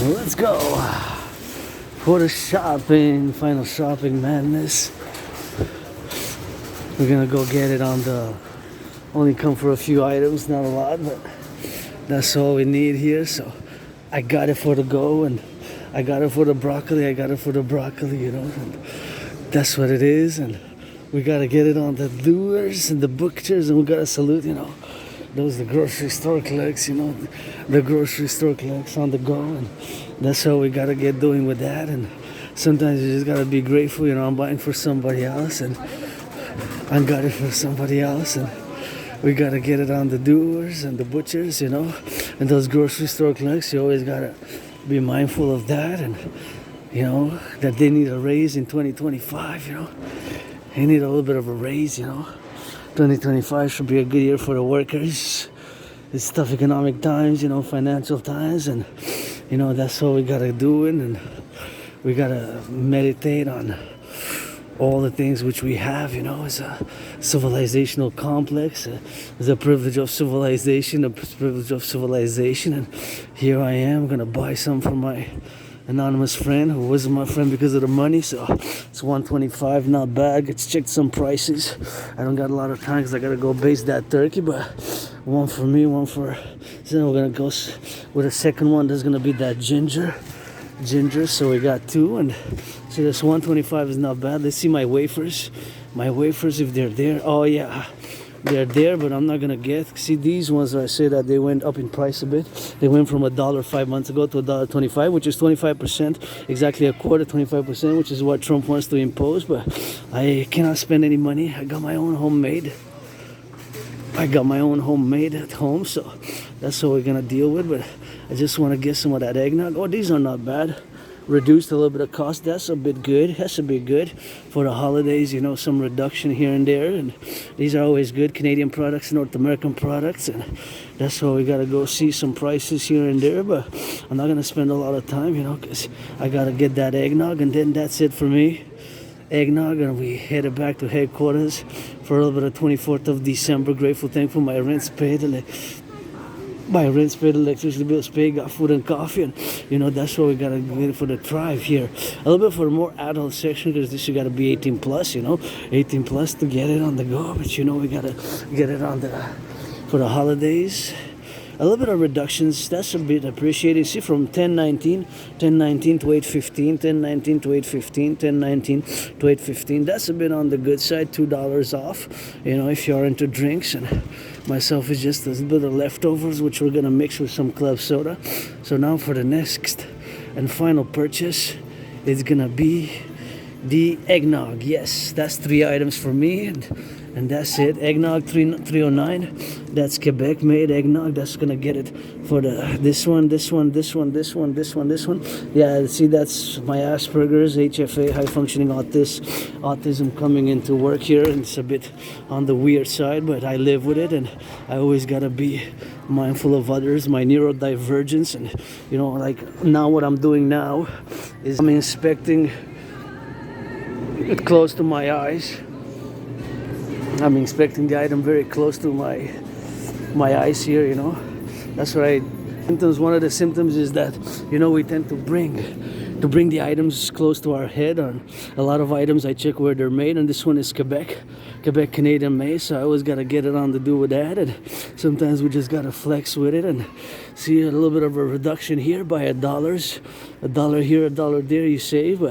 Let's go for the shopping, final shopping madness. We're gonna go get it on the, only come for a few items, not a lot, but that's all we need here. So I got it for the go, and I got it for the broccoli, you know, and that's what it is. And we gotta get it on the doers and the butchers, and we gotta salute, you know, those the grocery store clerks, you know, the grocery store clerks on the go, and that's how we gotta get doing with that. And sometimes you just gotta be grateful, you know, I'm buying for somebody else, and I got it for somebody else, and we gotta get it on the doers and the butchers, you know, and those grocery store clerks. You always gotta be mindful of that, and you know that they need a raise in 2025. You know, they need a little bit of a raise. You know, 2025 should be a good year for the workers. It's tough economic times, you know, financial times, and you know that's what we gotta do, and we gotta meditate on all the things which we have, you know, as a civilizational complex, as a privilege of civilization, and here I am gonna buy some from my anonymous friend who wasn't my friend because of the money. So it's $125, not bad. Let's check some prices. I don't got a lot of time because I gotta go baste that turkey, but one for me, one for, so we're gonna go with a second one. There's gonna be that ginger, so we got two, and see, this 125 is not bad. Let's see my wafers, if they're there. Oh yeah, they're there, but I'm not gonna get. See, these ones, I say that they went up in price a bit. They went from $1 5 months ago to $1.25, which is 25%, exactly a quarter, 25%, which is what Trump wants to impose. But I cannot spend any money. I got my own homemade at home, so that's what we're gonna deal with. But I just want to get some of that eggnog. Oh, these are not bad. Reduced a little bit of cost. That's a bit good. For the holidays, you know, some reduction here and there. And these are always good. Canadian products, North American products, and that's why we gotta go see some prices here and there. But I'm not gonna spend a lot of time, you know, because I gotta get that eggnog, and then that's it for me. Eggnog, and we headed back to headquarters for a little bit of 24th of December. Grateful, thankful, my rent's paid, electricity bills paid, got food and coffee, and you know that's what we gotta get for the drive here. A little bit for the more adult section, because this you gotta be 18 plus, you know, 18 plus to get it on the go. But you know we gotta get it on the for the holidays. A little bit of reductions, that's a bit appreciated. See, from 10.19 to 8.15, 10.19 to 8.15, 10.19 to 8.15. That's a bit on the good side, $2 off. You know, if you're into drinks, and myself is just a little bit of leftovers, which we're gonna mix with some club soda. So now for the next and final purchase, it's gonna be the eggnog. Yes, that's 3 items for me, and that's it. Eggnog 309. That's Quebec made eggnog. That's gonna get it for this one. Yeah, see, that's my Asperger's, HFA, high functioning autism coming into work here, and it's a bit on the weird side, but I live with it, and I always gotta be mindful of others, my neurodivergence. And you know, like now what I'm doing now is I'm inspecting it close to my eyes. I'm inspecting the item very close to my eyes here, you know. That's right. Symptoms. One of the symptoms is that, you know, we tend to bring the items close to our head. On a lot of items, I check where they're made, and this one is Quebec Canadian made. So I always gotta get it on to do with that, and sometimes we just gotta flex with it. And see, a little bit of a reduction here by $1 here, $1 there, you save.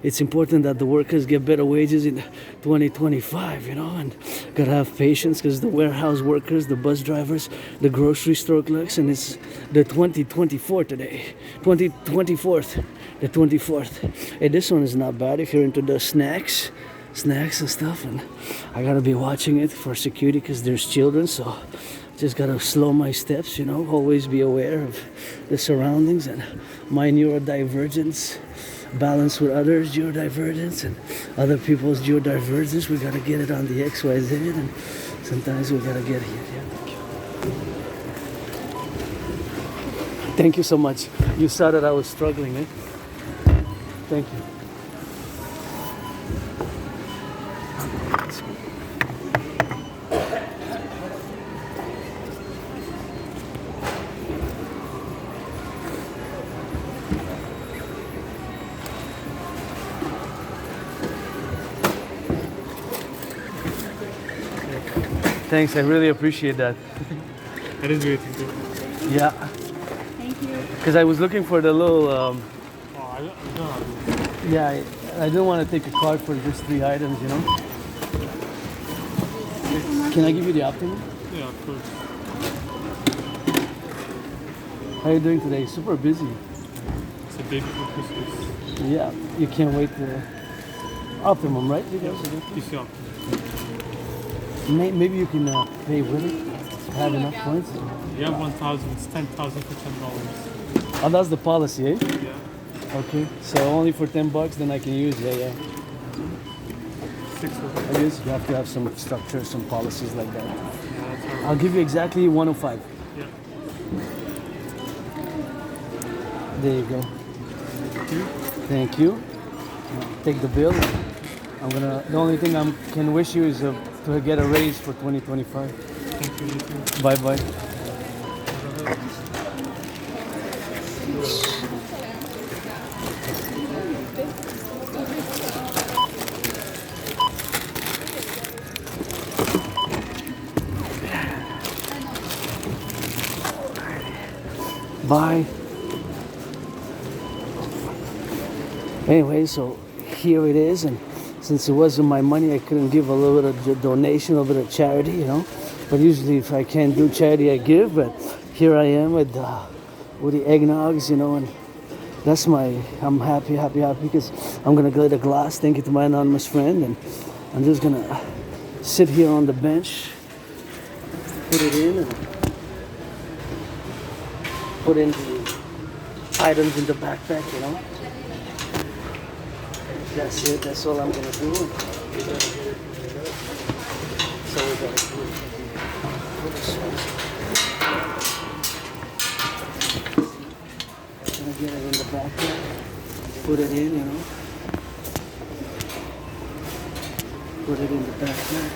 It's important that the workers get better wages in 2025, you know, and gotta have patience, because the warehouse workers, the bus drivers, the grocery store clerks, and it's the 2024 today, the 24th. Hey, this one is not bad if you're into the snacks and stuff, and I gotta be watching it for security because there's children, so just gotta slow my steps, you know, always be aware of the surroundings, and my neurodivergence balance with others' neurodivergence and other people's neurodivergence. We gotta get it on the XYZ, and sometimes we gotta get here. Yeah, thank you so much. You saw that I was struggling, eh? Thank you. thanks. I really appreciate that. That is great. Thank you. Yeah. Thank you. Because I was looking for the little. Oh, I don't know. Yeah, I didn't want to take a card for just 3 items, you know. Can I give you the optimum? Yeah, of course. How are you doing today? Super busy. It's a day before Christmas. Yeah, you can't wait to. Optimum, right? You guys are doing? You see, Maybe you can pay with it. Have enough points. you have 1,000. It's 10,000 for $10. Oh, that's the policy, eh? Yeah. Okay, so only for $10, then I can use. Yeah. 6 of them. I guess you have to have some structure, some policies like that. Yeah, that's all right. I'll give you exactly 105. Yeah. There you go. Thank you. Thank you. Take the bill. The only thing I can wish you is to get a raise for 2025. Thank you. You too. Bye bye. Bye. Anyway, so here it is, and since it wasn't my money, I couldn't give a little bit of donation, a little bit of charity, you know. But usually, if I can't do charity, I give. But here I am with the eggnogs, you know, and that's I'm happy because I'm gonna get a glass. Thank you to my anonymous friend, and I'm just gonna sit here on the bench, put it in, and put in the items in the backpack, you know. That's it. That's all I'm gonna do. So we're gonna do gonna get it in the backpack. Put it in, you know. Put it in the backpack.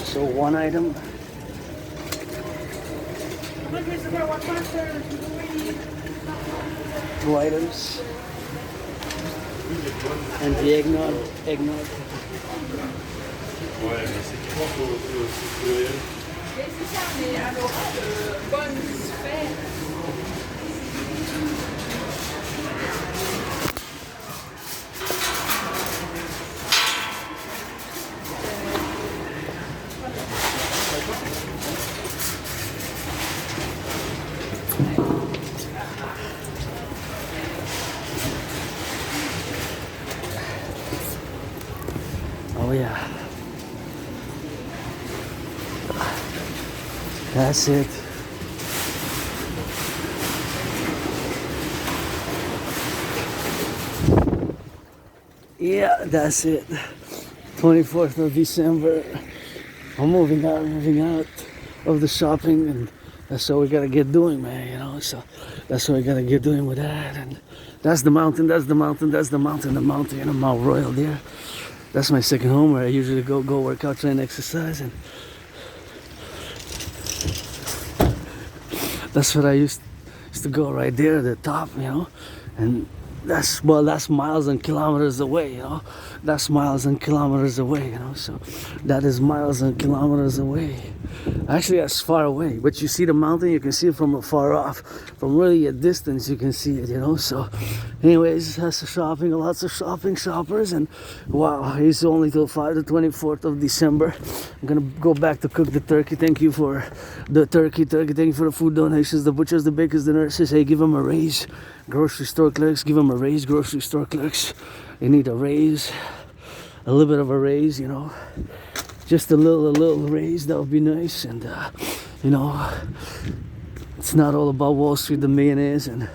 So one item. 2 items. And the eggnog. Ouais, mais c'est qui pour Citoyen? C'est ça, mais alors, bonne fait. Oh yeah. That's it. Yeah, that's it. 24th of December. I'm moving out of the shopping, and that's what we gotta get doing, man, you know. So that's what we gotta get doing with that. And that's the mountain, the mountain in Mount Royal there. That's my second home where I usually go work out, train, exercise, and that's what I used to go right there at the top, you know. And that's miles and kilometers away, you know. That's miles and kilometers away, you know. So that is miles and kilometers away. Actually, that's far away, but you see the mountain, you can see it from afar off. From really a distance, you can see it, you know. So anyways, lots of shopping, shoppers, and wow, it's only till the 24th of December. I'm gonna go back to cook the turkey. Thank you for the turkey. Thank you for the food donations, the butchers, the bakers, the nurses. Hey, give them a raise. Grocery store clerks, give them a raise. Grocery store clerks, they need a raise. A little bit of a raise, you know. Just a little raise, that would be nice. And you know, it's not all about Wall Street, the millionaires, and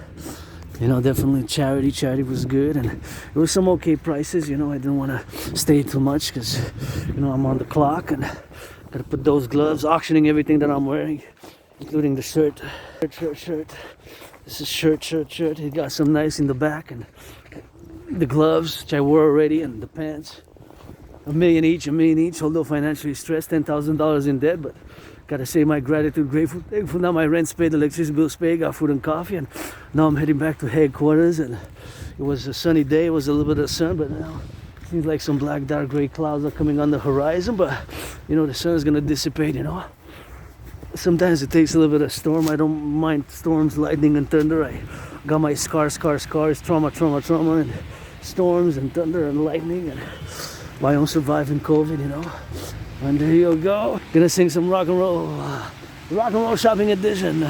you know, definitely charity was good, and it was some okay prices, you know. I didn't want to stay too much because, you know, I'm on the clock and gotta put those gloves, auctioning everything that I'm wearing, including the shirt. This is shirt. It got some nice in the back, and the gloves, which I wore already, and the pants. $1 million each, although financially stressed, $10,000 in debt, but gotta say my gratitude, grateful, thankful. Now my rent's paid, electricity bill's paid, got food and coffee, and now I'm heading back to headquarters. And it was a sunny day, it was a little bit of sun, but now Seems like some black, dark, gray clouds are coming on the horizon, but you know, the sun is gonna dissipate, you know. Sometimes it takes a little bit of storm. I don't mind storms, lightning, and thunder. I got my scars, trauma, and storms and thunder and lightning, and my own surviving COVID, you know. And there you go. Gonna sing some rock and roll shopping edition.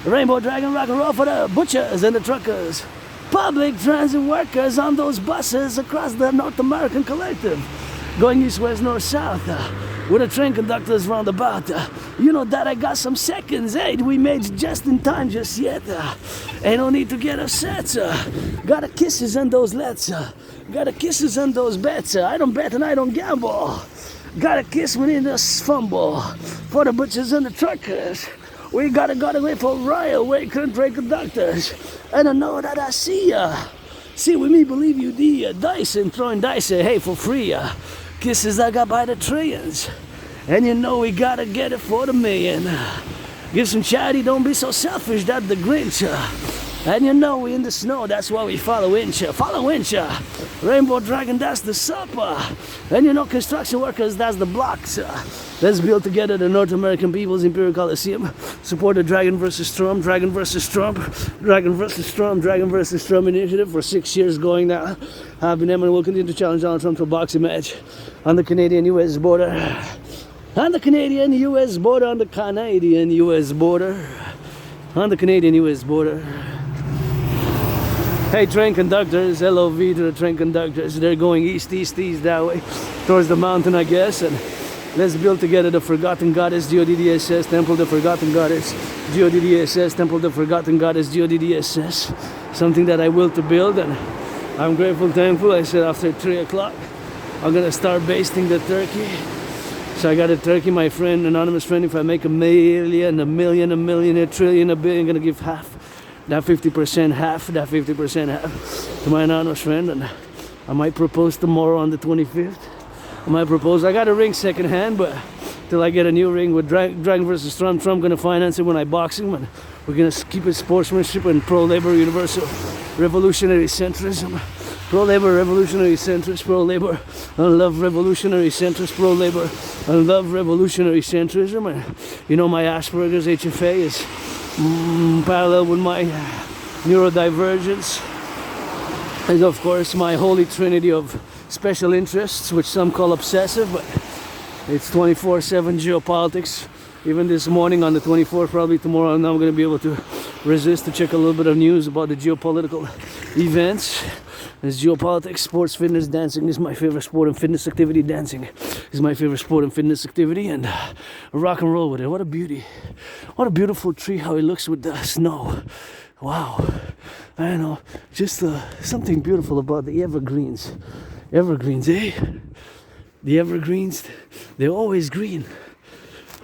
Rainbow Dragon rock and roll for the butchers and the truckers. Public transit workers on those buses across the North American Collective. Going east, west, north, south. With the train conductors roundabout. You know that I got some seconds. Hey, we made just in time just yet. Ain't no need to get upset. Got the kisses and those lets. Got the kisses and those bets. I don't bet and I don't gamble. Got a kiss when in the fumble. For the butchers and the truckers. We gotta wait for railway train conductors. And I know that I see ya. See with me, believe you, the dice and throwing dice, hey, for free. Kisses I got by the trillions. And you know we gotta get it for the million. Give some charity, don't be so selfish, that's the Grinch. And you know we in the snow, that's why we follow inch. Rainbow Dragon, that's the supper. And you know construction workers, that's the blocks. Let's build together the North American People's Imperial Coliseum. Support the Dragon versus Trump, Dragon versus Trump, Dragon versus Trump, Dragon versus Trump initiative for 6 years going now. I've been and will continue to challenge Donald Trump to a boxing match on the Canadian-US border. On the Canadian-US border, on the Canadian-US border. On the Canadian-US border. Hey, train conductors, LOV to the train conductors. They're going east that way, towards the mountain, I guess. And let's build together the Forgotten Goddess, GODDSS, Temple of the Forgotten Goddess, GODDSS, Temple of the Forgotten Goddess, GODDSS. Something that I will to build, and I'm grateful, thankful. I said after 3 o'clock, I'm gonna start basting the turkey. So I got a turkey, my friend, anonymous friend. If I make a million, a trillion, a billion, I'm gonna give half. That 50% half to my anonymous friend, and I might propose tomorrow on the 25th. I might propose. I got a ring second hand, but till I get a new ring with Dragon versus Trump, gonna finance it when I box him, and we're gonna keep it sportsmanship and pro-labor, universal revolutionary centrism, pro-labor, revolutionary centrist, pro-labor, and love revolutionary centrist, pro-labor, and love revolutionary centrism. And you know my Asperger's HFA is parallel with my neurodivergence, is of course my holy trinity of special interests, which some call obsessive, but it's 24/7 geopolitics. Even this morning on the 24th, probably tomorrow, I'm not going to be able to resist to check a little bit of news about the geopolitical events. It's geopolitics, sports, fitness, dancing is my favorite sport and fitness activity. Dancing is my favorite sport and fitness activity, and rock and roll with it. What a beauty. What a beautiful tree, how it looks with the snow. Wow. I don't know, just something beautiful about the evergreens. Evergreens, eh? The evergreens, they're always green.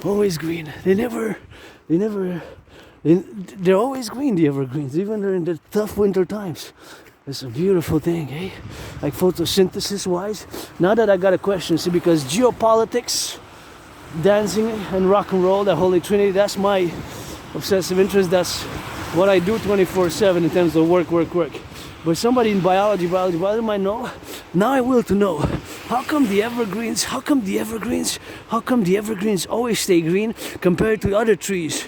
Always green. They're always green, the evergreens, even during the tough winter times. It's a beautiful thing, eh? Like photosynthesis wise. Now that I got a question, see, because geopolitics, dancing and rock and roll, the holy trinity, that's my obsessive interest. That's what I do 24/7 in terms of work. But somebody in biology might know. Now I will to know. How come the evergreens always stay green compared to other trees?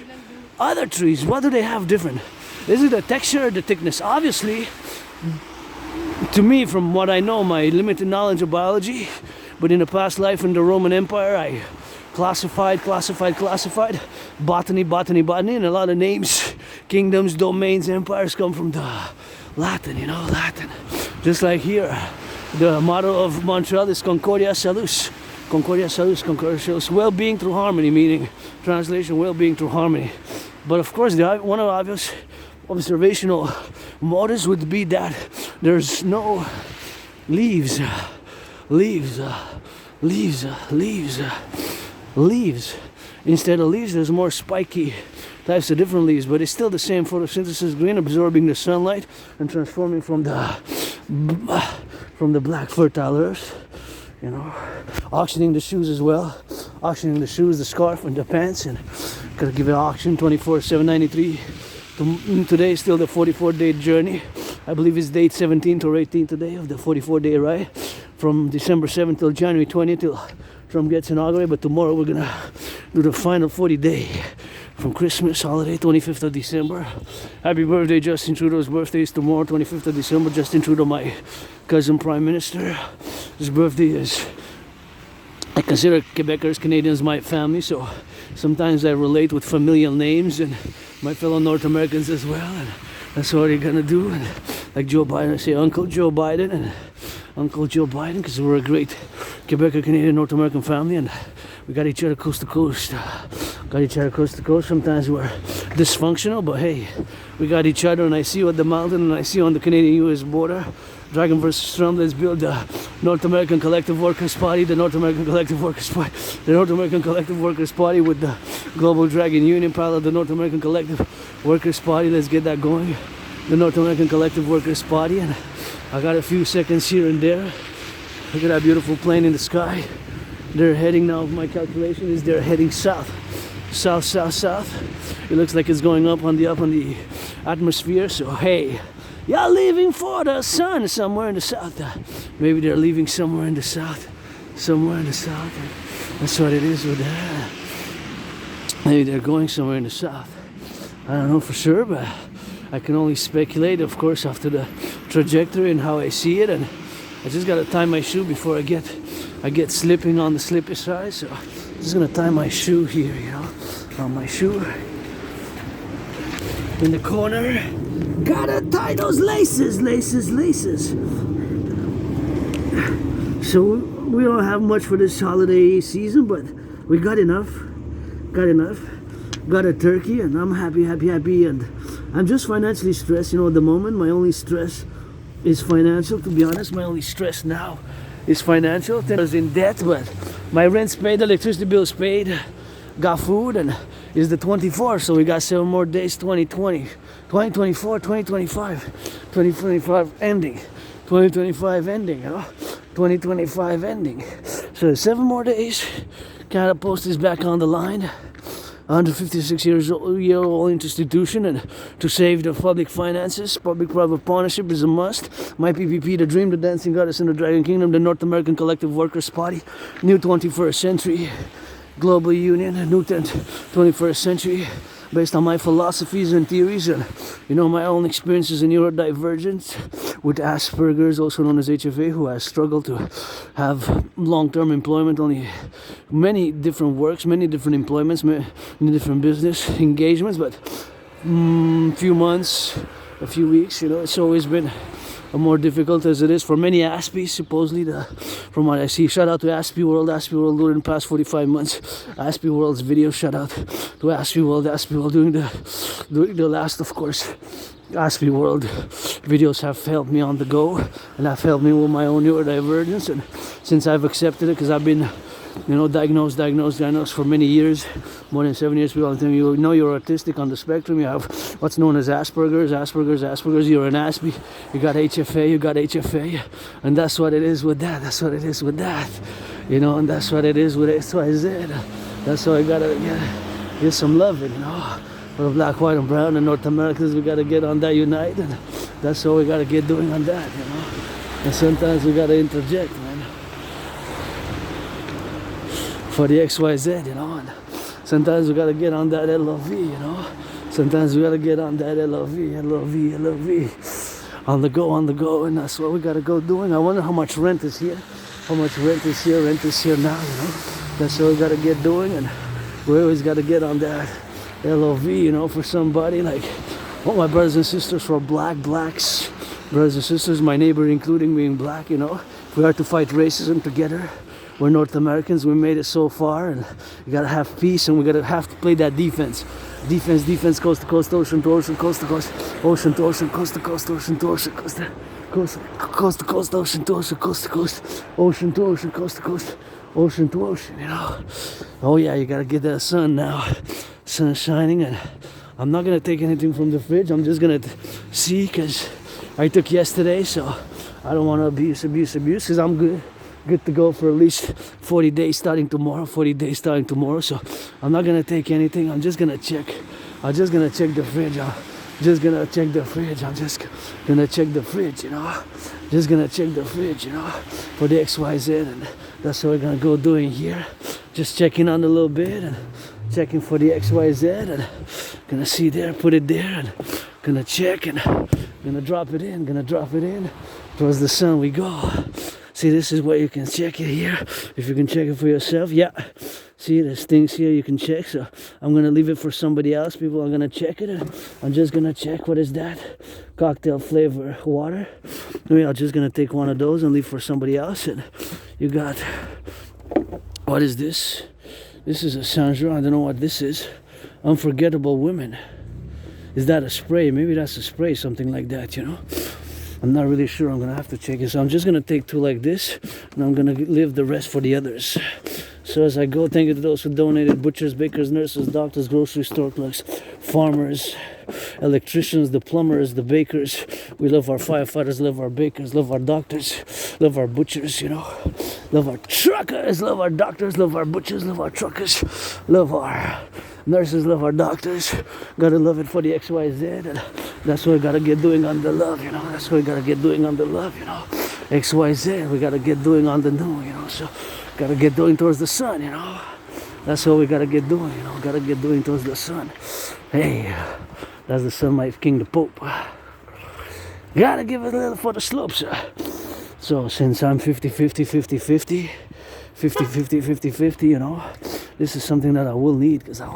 Other trees, what do they have different? Is it the texture or the thickness? Obviously, to me, from what I know, my limited knowledge of biology, but in a past life in the Roman Empire, I classified botany, and a lot of names, kingdoms, domains, empires come from the Latin, Latin. Just like here, the motto of Montreal is Concordia Salus. Concordia Salus, well-being through harmony, meaning, translation, well-being through harmony. But of course, one of the obvious observational motives would be that there's no leaves. Instead of leaves, there's more spiky types of different leaves, but it's still the same photosynthesis green, absorbing the sunlight and transforming from the black fertile earth, auctioning the shoes as well, auctioning the shoes, the scarf, and the pants, and gotta give it auction 24/7/93. Today is still the 44-day journey. I believe it's day 17th or 18th today of the 44-day ride. from December 7th till January 20th till Trump gets inaugurated. But tomorrow we're gonna do the final 40-day from Christmas holiday, 25th of December. Happy birthday, Justin Trudeau's birthday is tomorrow, 25th of December. Justin Trudeau, my cousin Prime Minister. His birthday is, I consider Quebecers, Canadians my family, so sometimes I relate with familial names and my fellow North Americans as well, and that's what we're gonna do. And like Joe Biden, I say Uncle Joe Biden and Uncle Joe Biden, because we're a great Quebecer, Canadian, North American family, and we got each other coast to coast. Got each other coast to coast. Sometimes we're dysfunctional, but hey, we got each other. And I see you at the mountain, and I see you on the Canadian-US border. Dragon versus Trump. Let's build the North American Collective Workers Party. The North American Collective Workers Party. The North American Collective Workers Party with the Global Dragon Union, parallel the North American Collective Workers Party. Let's get that going. The North American Collective Workers Party. And I got a few seconds here and there. Look at that beautiful plane in the sky. They're heading now, my calculation is they're heading south. South, south, south. It looks like it's going up on the atmosphere. So hey, you're leaving for the sun somewhere in the south. Maybe they're leaving somewhere in the south. Somewhere in the south. That's what it is with that. Maybe they're going somewhere in the south. I don't know for sure, but I can only speculate, of course, after the trajectory and how I see it. And I just gotta tie my shoe before I get slipping on the slippy side. So I'm just gonna tie my shoe here, you know, on my shoe. In the corner, gotta tie those laces, laces, laces. So we don't have much for this holiday season, but we got enough. Got a turkey, and I'm happy, and I'm just financially stressed, you know, at the moment. My only stress is financial, to be honest. My only stress now is financial. I was in debt, but my rent's paid, electricity bill's paid, got food, and it's the 24th, so we got 7 more days, 2020, 2024, 2025, 2025 ending, 2025 ending, you know, 2025 ending. So 7 more days, Catapult is back on the line. 156-year-old institution, and to save the public finances, public-private partnership is a must. My PPP, the dream, the dancing goddess in the Dragon Kingdom, the North American Collective Workers Party, new 21st century global union, new 21st century, based on my philosophies and theories, and you know, my own experiences in neurodivergence with Asperger's, also known as HFA, who has struggled to have long-term employment, only many different works, many different employments, many different business engagements, but few months, a few weeks, you know, it's always been more difficult as it is for many Aspies, supposedly, from what I see. Shout out to Aspie World during the past 45 months. Aspie World's video, shout out to Aspie World doing the last, of course. Aspie World videos have helped me on the go, and have helped me with my own neurodivergence, and since I've accepted it, because I've been, you know, diagnosed for many years, more than 7 years. People tell me, you know, you're autistic on the spectrum. You have what's known as Asperger's. You're an Aspie. You got HFA, and that's what it is with that. You know, and that's what it is with XYZ. That's why I gotta get some loving, you know. For the black, white, and brown and North Americans, we gotta get on that unite, and that's what we gotta get doing on that, you know. And sometimes we gotta interject, man, for the XYZ, you know. And sometimes we gotta get on that LOV, you know. Sometimes we gotta get on that LOV, on the go, and that's what we gotta go doing. I wonder how much rent is here. Rent is here now, you know. That's what we gotta get doing, and we always gotta get on that LOV, you know, for somebody like all my brothers and sisters for blacks, brothers and sisters, my neighbor including being black, you know. We are to fight racism together. We're North Americans, we made it so far, and we gotta have peace, and we gotta have to play that defense, coast to coast, ocean to ocean, coast to coast, ocean to ocean, coast to coast, ocean to ocean, coast to coast, ocean to ocean, coast to coast, ocean to ocean, coast to coast, ocean to ocean, you know. Oh yeah, you gotta get that sun now. Sun shining, and I'm not gonna take anything from the fridge. I'm just gonna see, because I took yesterday, so I don't want to abuse, because I'm good to go for at least 40 days starting tomorrow. So I'm not gonna take anything. I'm just gonna check the fridge. just gonna check the fridge. I'm just gonna check the fridge, you know. Just gonna check the fridge, you know, for the XYZ, and that's what we're gonna go doing here. Just checking on a little bit and checking for the XYZ, and gonna see there, put it there, and gonna check and gonna drop it in, towards the sun we go. See, this is where you can check it here, if you can check it for yourself. Yeah, see, there's things here you can check, so I'm gonna leave it for somebody else. People are gonna check it, and I'm just gonna check. What is that? Cocktail flavor water. I'm just gonna take one of those and leave for somebody else. And you got, what is this? This is a Saint-Jean. I don't know what this is. Unforgettable Women. Is that a spray? Maybe that's a spray, something like that, you know. I'm not really sure. I'm gonna have to check it. So I'm just gonna take two like this, and I'm gonna leave the rest for the others. So as I go, thank you to those who donated: butchers, bakers, nurses, doctors, grocery store clerks, farmers, electricians, the plumbers, the bakers. We love our firefighters, love our bakers, love our doctors, love our butchers, you know. Love our truckers, love our doctors, love our butchers, love our truckers, love our nurses, love our doctors. Gotta love it for the XYZ, and that's what we gotta get doing on the love, you know. That's what we gotta get doing on the love, you know. XYZ, we gotta get doing on the new, you know. So gotta get doing towards the sun, you know. That's what we gotta get doing, you know. Gotta get doing towards the sun. Hey, that's the sunlight king, the Pope. Gotta give it a little for the slopes. So since I'm 50-50, you know, this is something that I will need, because I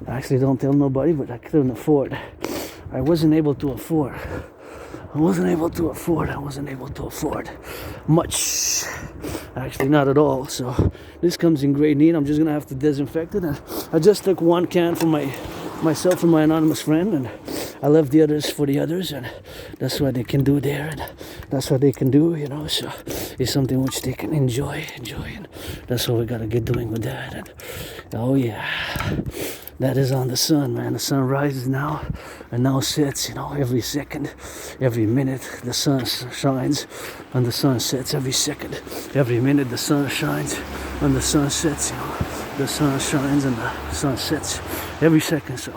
actually don't tell nobody, but I couldn't afford. I wasn't able to afford much. Actually, not at all. So this comes in great need. I'm just gonna have to disinfect it, and I just took one can for myself and my anonymous friend, and I left the others for the others, and that's what they can do there, and that's what they can do, you know. So it's something which they can enjoy, and that's what we gotta get doing with that. And oh yeah, that is on the sun, man. The sun rises now and now sets, you know. Every second, every minute, the sun shines and the sun sets. Every second, every minute, the sun shines and the sun sets, you know. The sun shines and the sun sets every second. So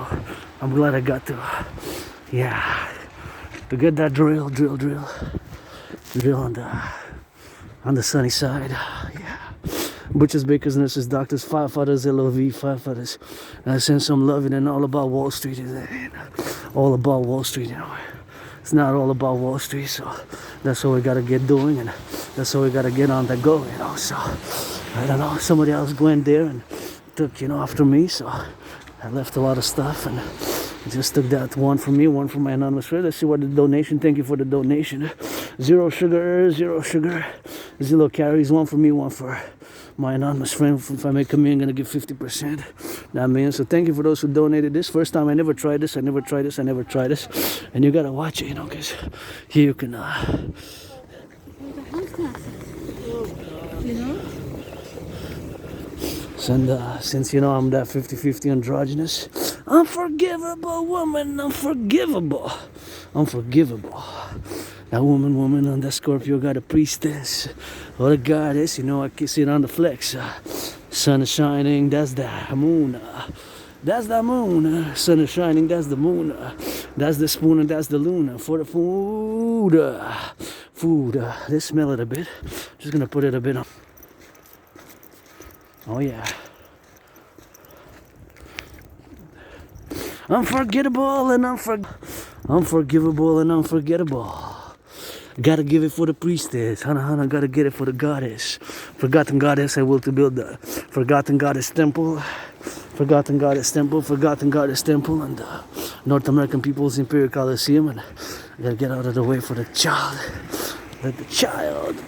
I'm glad I got to get that drill on the sunny side. Yeah. Butchers, bakers, nurses, doctors, firefighters, LOV, firefighters. And I send some love in, and all about Wall Street. All about Wall Street, you know. It's not all about Wall Street, so that's what we gotta get doing, and that's what we gotta get on the go, you know. So I don't know, somebody else went there and took, you know, after me, so I left a lot of stuff, and just took that one for me, one for my anonymous friend. Let's see what the donation. Thank you for the donation. 0 sugar, 0 calories. One for me, one for my anonymous friend. If I make a meal, I'm gonna give 50%. That means, so thank you for those who donated this. First time, I never tried this. And you gotta watch it, you know, because here you can You know? and since you know I'm that 50-50 androgynous, unforgivable woman, unforgivable. That woman on that Scorpio got a priestess or a goddess, you know. I can see it on the flex. Sun is shining, that's the moon. That's the moon. Sun is shining, that's the moon. That's the spoon and that's the luna. For the food. Let's smell it a bit. Just gonna put it a bit on. Oh yeah. Unforgettable and unforgivable and unforgettable. Gotta give it for the priestess. Hana, gotta get it for the goddess. Forgotten goddess, I will to build the forgotten goddess temple. Forgotten goddess temple, and the North American People's Imperial Coliseum. And I gotta get out of the way for the child. Let the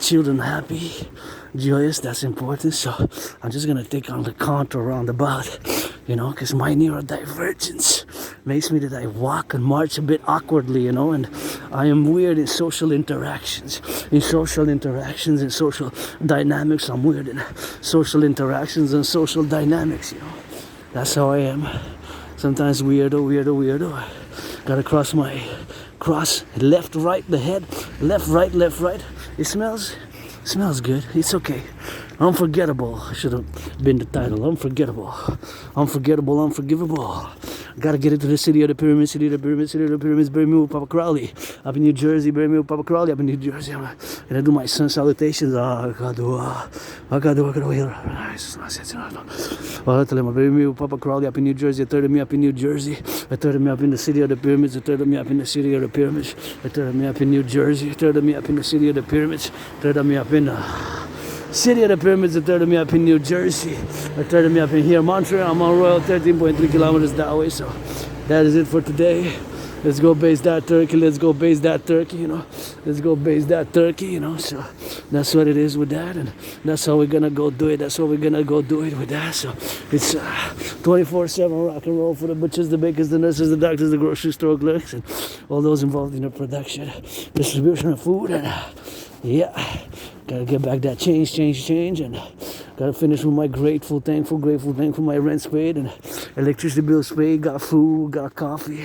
children happy, joyous, that's important. So I'm just gonna take on the contour roundabout, you know, because my neurodivergence makes me that I walk and march a bit awkwardly, you know, and I am weird in social interactions. In social dynamics, I'm weird in social interactions and social dynamics, you know. That's how I am. Sometimes weirdo. Gotta cross left, right, the head, left, right. It smells good. It's okay. Unforgettable should have been the title. Unforgettable, unforgivable. Gotta get it to the city of the pyramids, city of the pyramids, city of the pyramids. Bury me with Papa Crowley up in New Jersey. Bury me with Papa Crowley up in New Jersey. I'm gonna do my sun salutations. Bury me with Papa Crowley up in New Jersey. A third of me up in New Jersey. A third of me up in the city of the pyramids. A third of me up in the city of the pyramids. A third of me up in New Jersey. A third of me up in the city of the pyramids. A third of me up in city of the pyramids. A third of me up in New Jersey. A third of me up in here, Montreal. I'm on Royal, 13.3 kilometers that way. So that is it for today. Let's go base that turkey. Let's go base that turkey. You know, let's go base that turkey. You know, so that's what it is with that, and that's how we're gonna go do it. That's how we're gonna go do it with that. So it's 24/7 rock and roll for the butchers, the bakers, the nurses, the doctors, the grocery store clerks, and all those involved in the production, distribution of food, and yeah, gotta get back that change, and gotta finish with my grateful, thankful my rent's paid and electricity bills paid. Got food, got coffee,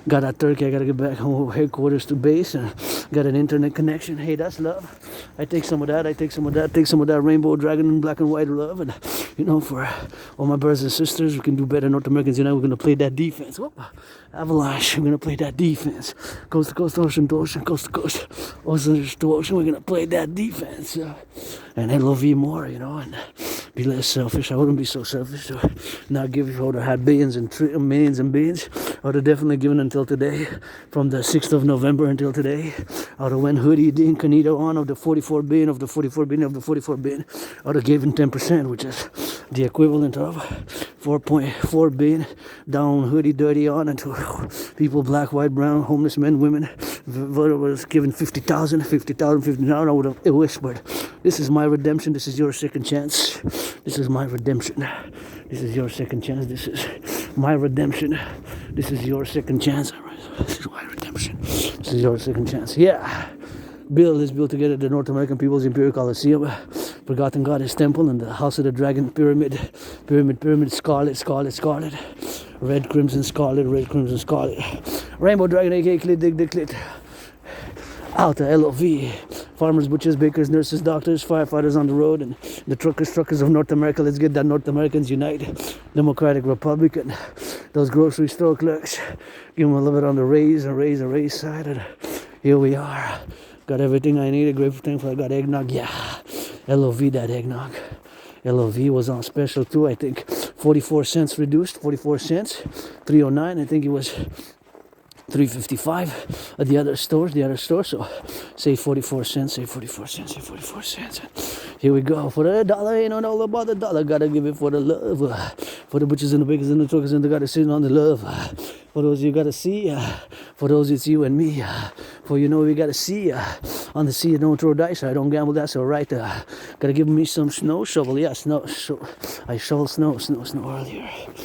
got that turkey. I gotta get back home headquarters to base and got an internet connection. Hey, that's love. I take some of that. Take some of that rainbow dragon and black and white love. And you know, for all my brothers and sisters, we can do better. North Americans, you know, we're gonna play that defense. Whoop. Avalanche, we're gonna play that defense. Coast to coast, ocean to ocean, coast to coast, ocean to ocean. We're gonna play that defense. And love more, you know, and be less selfish. I wouldn't be so selfish to not give. I would have had billions and millions and billions. I would have definitely given until today, from the 6th of November until today. I would have went hoodie, incognito on of the 44 billion, of the 44 billion, of the 44 billion. I would have given 10%, which is the equivalent of 4.4 billion down hoodie, dirty on, and to people, black, white, brown, homeless men, women. Was given 50,000, 50,000. I would have wished, but this is my redemption. This is your second chance. This is my redemption. This is your second chance. This is my redemption. This is your second chance. This is my redemption. This is your second chance. Yeah. Let's build together the North American People's Imperial Coliseum, Forgotten Goddess Temple, and the House of the Dragon Pyramid, scarlet, red, crimson, scarlet, rainbow dragon, aka clit, dig, clit, Alta, LOV, farmers, butchers, bakers, nurses, doctors, firefighters on the road, and the truckers of North America. Let's get that North Americans unite, Democratic Republic, and those grocery store clerks, give them a little bit on the raise side, and here we are. Got everything I needed, grateful, thankful. I got eggnog, yeah. LOV, that eggnog. LOV was on special too, I think 44 cents reduced, 44 cents, 309. I think it was 355 at the other store. So say 44 cents. Here we go. For the dollar, ain't all about the dollar. Gotta give it for the love. For the butchers and the bakers and the truckers, and they gotta sit on the love. For those you gotta see, for those it's you and me. For you know we gotta see, on the sea don't throw dice. I don't gamble, that's alright. Gotta give me some snow shovel. Yeah, snow. I shovel snow earlier.